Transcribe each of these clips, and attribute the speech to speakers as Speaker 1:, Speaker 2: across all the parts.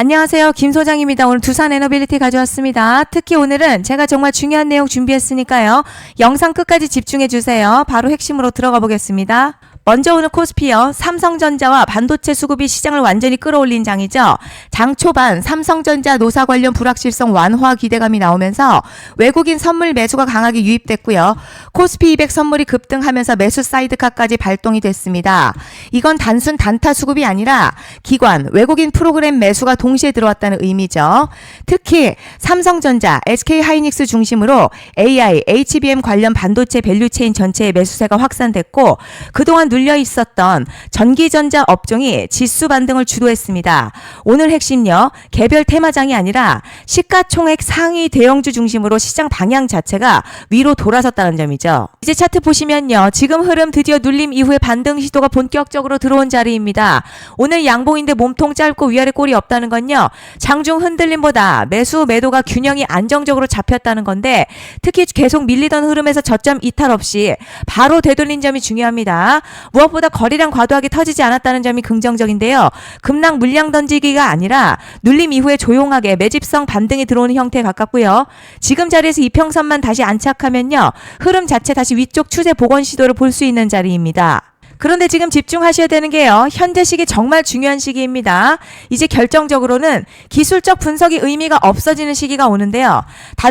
Speaker 1: 안녕하세요. 김 소장입니다. 오늘 두산 에너빌리티 가져왔습니다. 특히 오늘은 제가 정말 중요한 내용 준비했으니까요. 영상 끝까지 집중해 주세요. 바로 핵심으로 들어가 보겠습니다. 먼저 오늘 코스피요. 삼성전자와 반도체 수급이 시장을 완전히 끌어올린 장이죠. 장 초반 삼성전자 노사 관련 불확실성 완화 기대감이 나오면서 외국인 선물 매수가 강하게 유입됐고요. 코스피 200 선물이 급등하면서 매수 사이드카까지 발동이 됐습니다. 이건 단순 단타 수급이 아니라 기관, 외국인 프로그램 매수가 동시에 들어왔다는 의미죠. 특히 삼성전자, SK하이닉스 중심으로 AI, HBM 관련 반도체 밸류체인 전체의 매수세가 확산됐고 그동안 눌려 있었던 전기전자 업종이 지수 반등을 주도했습니다. 오늘 핵심요. 개별 테마장이 아니라 시가총액 상위 대형주 중심으로 시장 방향 자체가 위로 돌아섰다는 점이죠. 이제 차트 보시면요. 지금 흐름 드디어 눌림 이후에 반등 시도가 본격적으로 들어온 자리입니다. 오늘 양봉인데 몸통 짧고 위아래 꼴이 없다는 건요. 장중 흔들림보다 매수 매도가 균형이 안정적으로 잡혔다는 건데 특히 계속 밀리던 흐름에서 저점 이탈 없이 바로 되돌린 점이 중요합니다. 무엇보다 거래량 과도하게 터지지 않았다는 점이 긍정적인데요. 급락 물량 던지기가 아니라 눌림 이후에 조용하게 매집성 반등이 들어오는 형태에 가깝고요. 지금 자리에서 이평선만 다시 안착하면요. 흐름 자체 다시 위쪽 추세 복원 시도를 볼 수 있는 자리입니다. 그런데 지금 집중하셔야 되는 게요. 현재 시기 정말 중요한 시기입니다. 이제 결정적으로는 기술적 분석이 의미가 없어지는 시기가 오는데요.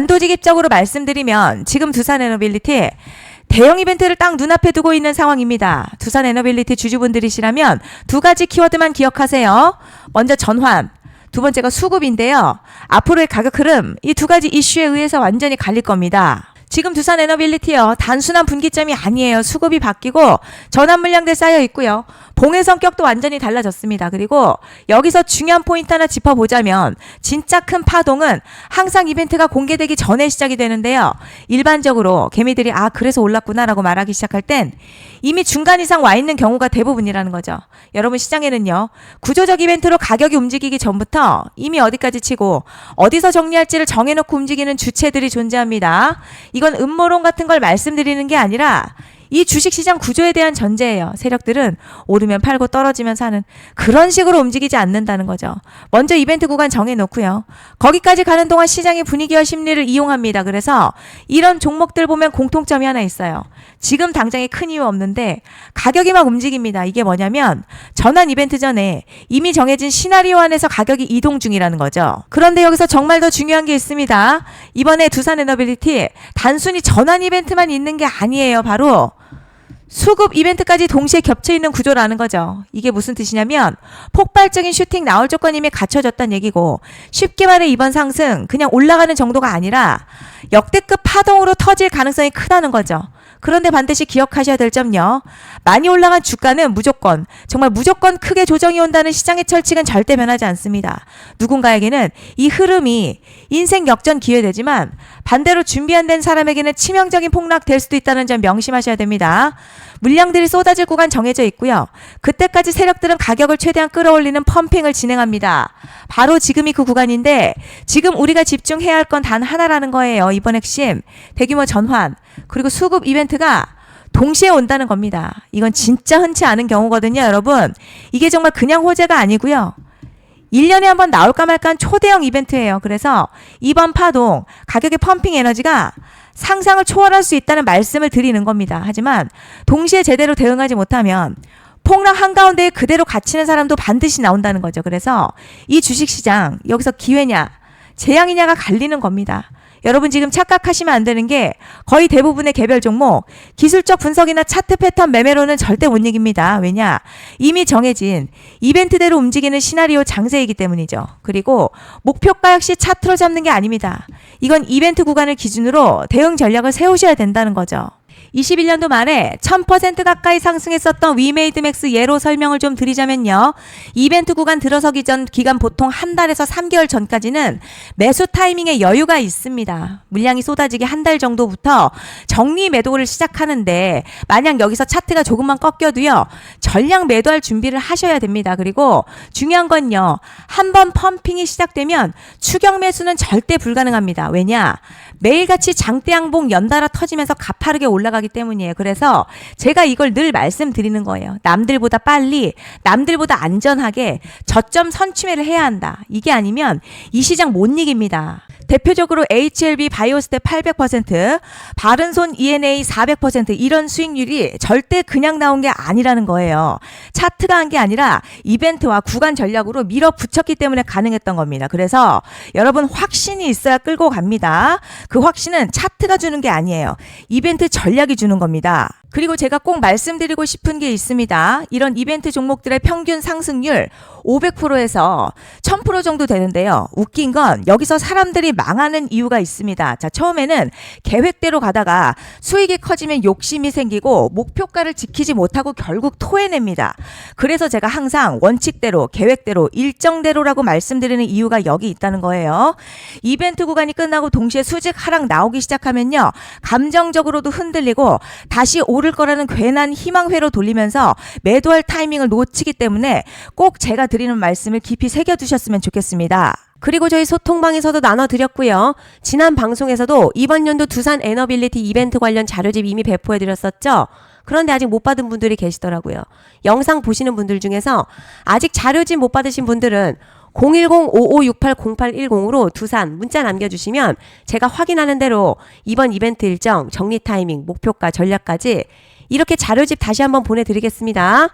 Speaker 1: 단도직입적으로 말씀드리면 지금 두산 에너빌리티 대형 이벤트를 딱 눈앞에 두고 있는 상황입니다. 두산 에너빌리티 주주분들이시라면 두 가지 키워드만 기억하세요. 먼저 전환, 두 번째가 수급인데요. 앞으로의 가격 흐름, 이 두 가지 이슈에 의해서 완전히 갈릴 겁니다. 지금 두산 에너빌리티요. 단순한 분기점이 아니에요. 수급이 바뀌고 전환 물량들 쌓여 있고요. 봉의 성격도 완전히 달라졌습니다. 그리고 여기서 중요한 포인트 하나 짚어보자면 진짜 큰 파동은 항상 이벤트가 공개되기 전에 시작이 되는데요. 일반적으로 개미들이 그래서 올랐구나라고 말하기 시작할 땐 이미 중간 이상 와 있는 경우가 대부분이라는 거죠. 여러분 시장에는요. 구조적 이벤트로 가격이 움직이기 전부터 이미 어디까지 치고 어디서 정리할지를 정해놓고 움직이는 주체들이 존재합니다. 이건 음모론 같은 걸 말씀드리는 게 아니라 이 주식시장 구조에 대한 전제예요. 세력들은 오르면 팔고 떨어지면 사는 그런 식으로 움직이지 않는다는 거죠. 먼저 이벤트 구간 정해놓고요. 거기까지 가는 동안 시장의 분위기와 심리를 이용합니다. 그래서 이런 종목들 보면 공통점이 하나 있어요. 지금 당장에 큰 이유 없는데 가격이 막 움직입니다. 이게 뭐냐면 전환 이벤트 전에 이미 정해진 시나리오 안에서 가격이 이동 중이라는 거죠. 그런데 여기서 정말 더 중요한 게 있습니다. 이번에 두산 에너빌리티 단순히 전환 이벤트만 있는 게 아니에요. 바로 수급 이벤트까지 동시에 겹쳐있는 구조라는 거죠. 이게 무슨 뜻이냐면 폭발적인 슈팅 나올 조건이 이미 갖춰졌다는 얘기고 쉽게 말해 이번 상승 그냥 올라가는 정도가 아니라 역대급 파동으로 터질 가능성이 크다는 거죠. 그런데 반드시 기억하셔야 될 점요. 많이 올라간 주가는 무조건 정말 무조건 크게 조정이 온다는 시장의 철칙은 절대 변하지 않습니다. 누군가에게는 이 흐름이 인생 역전 기회되지만 반대로 준비 안 된 사람에게는 치명적인 폭락될 수도 있다는 점 명심하셔야 됩니다. 물량들이 쏟아질 구간 정해져 있고요. 그때까지 세력들은 가격을 최대한 끌어올리는 펌핑을 진행합니다. 바로 지금이 그 구간인데 지금 우리가 집중해야 할 건 단 하나라는 거예요. 이번 핵심 대규모 전환 그리고 수급 이벤트가 동시에 온다는 겁니다. 이건 진짜 흔치 않은 경우거든요. 여러분 이게 정말 그냥 호재가 아니고요. 1년에 한번 나올까 말까 한 초대형 이벤트예요. 그래서 이번 파동 가격의 펌핑 에너지가 상상을 초월할 수 있다는 말씀을 드리는 겁니다. 하지만 동시에 제대로 대응하지 못하면 폭락 한가운데에 그대로 갇히는 사람도 반드시 나온다는 거죠. 그래서 이 주식시장 여기서 기회냐 재앙이냐가 갈리는 겁니다. 여러분 지금 착각하시면 안 되는 게 거의 대부분의 개별 종목 기술적 분석이나 차트 패턴 매매로는 절대 못 이깁니다. 왜냐? 이미 정해진 이벤트대로 움직이는 시나리오 장세이기 때문이죠. 그리고 목표가 역시 차트로 잡는 게 아닙니다. 이건 이벤트 구간을 기준으로 대응 전략을 세우셔야 된다는 거죠. 21년도 말에 1000% 가까이 상승했었던 위메이드맥스 예로 설명을 좀 드리자면요. 이벤트 구간 들어서기 전 기간 보통 한 달에서 3개월 전까지는 매수 타이밍에 여유가 있습니다. 물량이 쏟아지기 한 달 정도부터 정리 매도를 시작하는데 만약 여기서 차트가 조금만 꺾여도요. 전량 매도할 준비를 하셔야 됩니다. 그리고 중요한 건요. 한번 펌핑이 시작되면 추격 매수는 절대 불가능합니다. 왜냐? 매일같이 장대 양봉 연달아 터지면서 가파르게 올라가기 중요하기 때문이에요. 그래서 제가 이걸 늘 말씀드리는 거예요. 남들보다 빨리, 남들보다 안전하게 저점 선취매를 해야 한다. 이게 아니면 이 시장 못 이깁니다. 대표적으로 HLB 바이오스텝 800%, 바른손 ENA 400% 이런 수익률이 절대 그냥 나온 게 아니라는 거예요. 차트가 한 게 아니라 이벤트와 구간 전략으로 밀어붙였기 때문에 가능했던 겁니다. 그래서 여러분 확신이 있어야 끌고 갑니다. 그 확신은 차트가 주는 게 아니에요. 이벤트 전략이 주는 겁니다. 그리고 제가 꼭 말씀드리고 싶은 게 있습니다. 이런 이벤트 종목들의 평균 상승률 500%에서 1000% 정도 되는데요. 웃긴 건 여기서 사람들이 망하는 이유가 있습니다. 자, 처음에는 계획대로 가다가 수익이 커지면 욕심이 생기고 목표가를 지키지 못하고 결국 토해냅니다. 그래서 제가 항상 원칙대로, 계획대로, 일정대로라고 말씀드리는 이유가 여기 있다는 거예요. 이벤트 구간이 끝나고 동시에 수직 하락 나오기 시작하면요. 감정적으로도 흔들리고 다시 오를 거라는 괜한 희망회로 돌리면서 매도할 타이밍을 놓치기 때문에 꼭 제가 드리는 말씀을 깊이 새겨두셨으면 좋겠습니다.
Speaker 2: 그리고 저희 소통방에서도 나눠드렸고요. 지난 방송에서도 이번 연도 두산 에너빌리티 이벤트 관련 자료집 이미 배포해드렸었죠. 그런데 아직 못 받은 분들이 계시더라고요. 영상 보시는 분들 중에서 아직 자료집 못 받으신 분들은 010-5568-0810으로 두산 문자 남겨주시면 제가 확인하는 대로 이번 이벤트 일정, 정리 타이밍, 목표가, 전략까지 이렇게 자료집 다시 한번 보내드리겠습니다.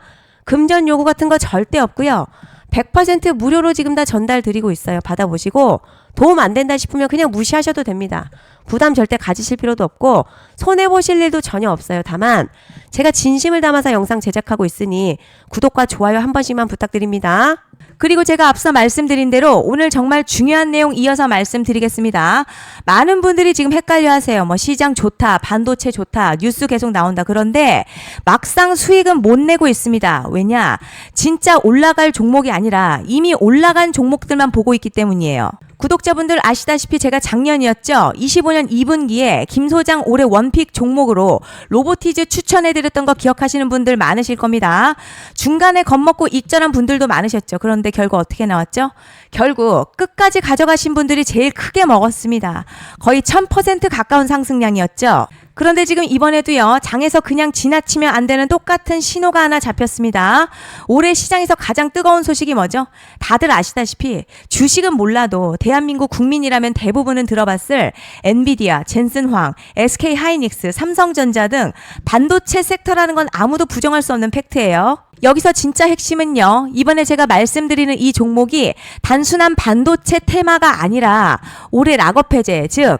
Speaker 2: 금전 요구 같은 거 절대 없고요. 100% 무료로 지금 다 전달 드리고 있어요. 받아보시고 도움 안 된다 싶으면 그냥 무시하셔도 됩니다. 부담 절대 가지실 필요도 없고 손해보실 일도 전혀 없어요. 다만 제가 진심을 담아서 영상 제작하고 있으니 구독과 좋아요 한 번씩만 부탁드립니다.
Speaker 1: 그리고 제가 앞서 말씀드린 대로 오늘 정말 중요한 내용 이어서 말씀드리겠습니다. 많은 분들이 지금 헷갈려 하세요. 뭐 시장 좋다, 반도체 좋다, 뉴스 계속 나온다. 그런데 막상 수익은 못 내고 있습니다. 왜냐? 진짜 올라갈 종목이 아니라 이미 올라간 종목들만 보고 있기 때문이에요. 구독자분들 아시다시피 제가 작년이었죠. 25년 2분기에 김 소장 올해 원픽 종목으로 로보티즈 추천해드렸던 거 기억하시는 분들 많으실 겁니다. 중간에 겁먹고 익절한 분들도 많으셨죠. 그런데 결국 어떻게 나왔죠? 결국 끝까지 가져가신 분들이 제일 크게 먹었습니다. 거의 1000% 가까운 상승량이었죠. 그런데 지금 이번에도요, 장에서 그냥 지나치면 안 되는 똑같은 신호가 하나 잡혔습니다. 올해 시장에서 가장 뜨거운 소식이 뭐죠? 다들 아시다시피 주식은 몰라도 대한민국 국민이라면 대부분은 들어봤을 엔비디아, 젠슨황, SK하이닉스, 삼성전자 등 반도체 섹터라는 건 아무도 부정할 수 없는 팩트예요. 여기서 진짜 핵심은요, 이번에 제가 말씀드리는 이 종목이 단순한 반도체 테마가 아니라 올해 락업 해제, 즉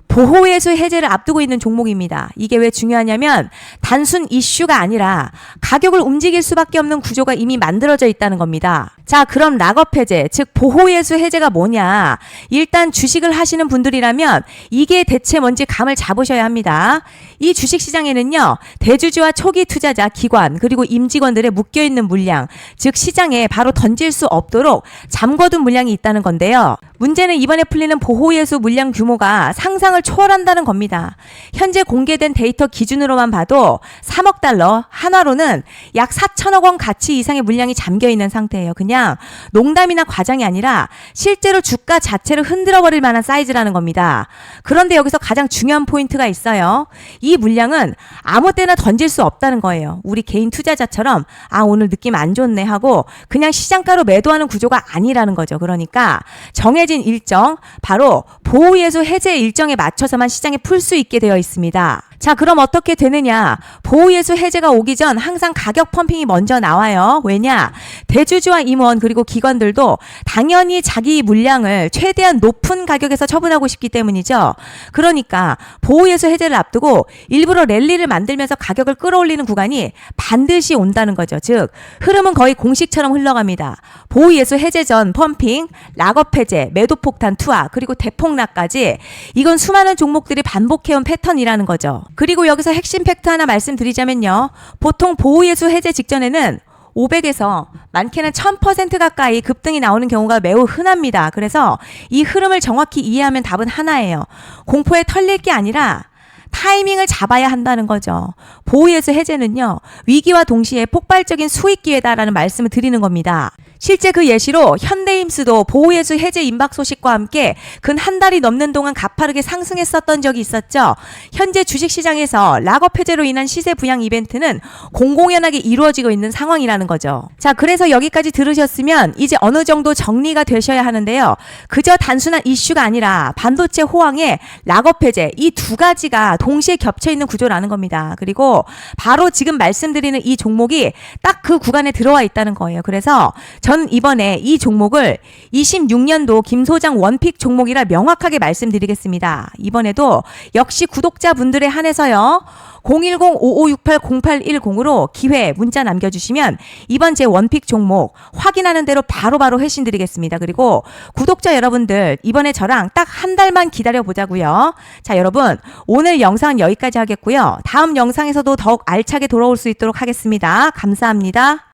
Speaker 1: 보호예수 해제를 앞두고 있는 종목입니다. 이게 왜 중요하냐면 단순 이슈가 아니라 가격을 움직일 수밖에 없는 구조가 이미 만들어져 있다는 겁니다. 자, 그럼 락업 해제, 즉 보호예수 해제가 뭐냐? 일단 주식을 하시는 분들이라면 이게 대체 뭔지 감을 잡으셔야 합니다. 이 주식시장에는요, 대주주와 초기 투자자, 기관, 그리고 임직원들의 묶여있는 물량, 즉 시장에 바로 던질 수 없도록 잠궈둔 물량이 있다는 건데요. 문제는 이번에 풀리는 보호예수 물량 규모가 상상을 초월한다는 겁니다. 현재 공개된 데이터 기준으로만 봐도 3억 달러, 한화로는 약 4천억 원 가치 이상의 물량이 잠겨있는 상태예요. 그냥 농담이나 과장이 아니라 실제로 주가 자체를 흔들어버릴 만한 사이즈라는 겁니다. 그런데 여기서 가장 중요한 포인트가 있어요. 이 물량은 아무 때나 던질 수 없다는 거예요. 우리 개인 투자자처럼 오늘 느낌 안 좋네 하고 그냥 시장가로 매도하는 구조가 아니라는 거죠. 그러니까 정해진 일정, 바로 보호예수 해제 일정에 맞춰서만 시장에 풀 수 있게 되어 있습니다. 자, 그럼 어떻게 되느냐? 보호예수 해제가 오기 전 항상 가격 펌핑이 먼저 나와요. 왜냐? 대주주와 임원 그리고 기관들도 당연히 자기 물량을 최대한 높은 가격에서 처분하고 싶기 때문이죠. 그러니까 보호예수 해제를 앞두고 일부러 랠리를 만들면서 가격을 끌어올리는 구간이 반드시 온다는 거죠. 즉 흐름은 거의 공식처럼 흘러갑니다. 보호예수 해제 전 펌핑, 락업 해제, 매도 폭탄 투하, 그리고 대폭락까지 이건 수많은 종목들이 반복해온 패턴이라는 거죠. 그리고 여기서 핵심 팩트 하나 말씀드리자면요. 보통 보호예수 해제 직전에는 500에서 많게는 1000% 가까이 급등이 나오는 경우가 매우 흔합니다. 그래서 이 흐름을 정확히 이해하면 답은 하나예요. 공포에 털릴 게 아니라 타이밍을 잡아야 한다는 거죠. 보호예수 해제는요, 위기와 동시에 폭발적인 수익 기회다라는 말씀을 드리는 겁니다. 실제 그 예시로 현대임스도 보호예수 해제 임박 소식과 함께 근 한 달이 넘는 동안 가파르게 상승했었던 적이 있었죠. 현재 주식시장에서 락업 해제로 인한 시세 부양 이벤트는 공공연하게 이루어지고 있는 상황이라는 거죠. 자, 그래서 여기까지 들으셨으면 이제 어느 정도 정리가 되셔야 하는데요. 그저 단순한 이슈가 아니라 반도체 호황에 락업 해제 이 두 가지가 동시에 겹쳐 있는 구조라는 겁니다. 그리고 바로 지금 말씀드리는 이 종목이 딱 그 구간에 들어와 있다는 거예요. 그래서 전 이번에 이 종목을 26년도 김 소장 원픽 종목이라 명확하게 말씀드리겠습니다. 이번에도 역시 구독자분들에 한해서요. 010-5568-0810으로 기회 문자 남겨주시면 이번 제 원픽 종목 확인하는 대로 바로바로 회신 드리겠습니다. 그리고 구독자 여러분들 이번에 저랑 딱 한 달만 기다려 보자고요. 자, 여러분 오늘 영상 여기까지 하겠고요. 다음 영상에서도 더욱 알차게 돌아올 수 있도록 하겠습니다. 감사합니다.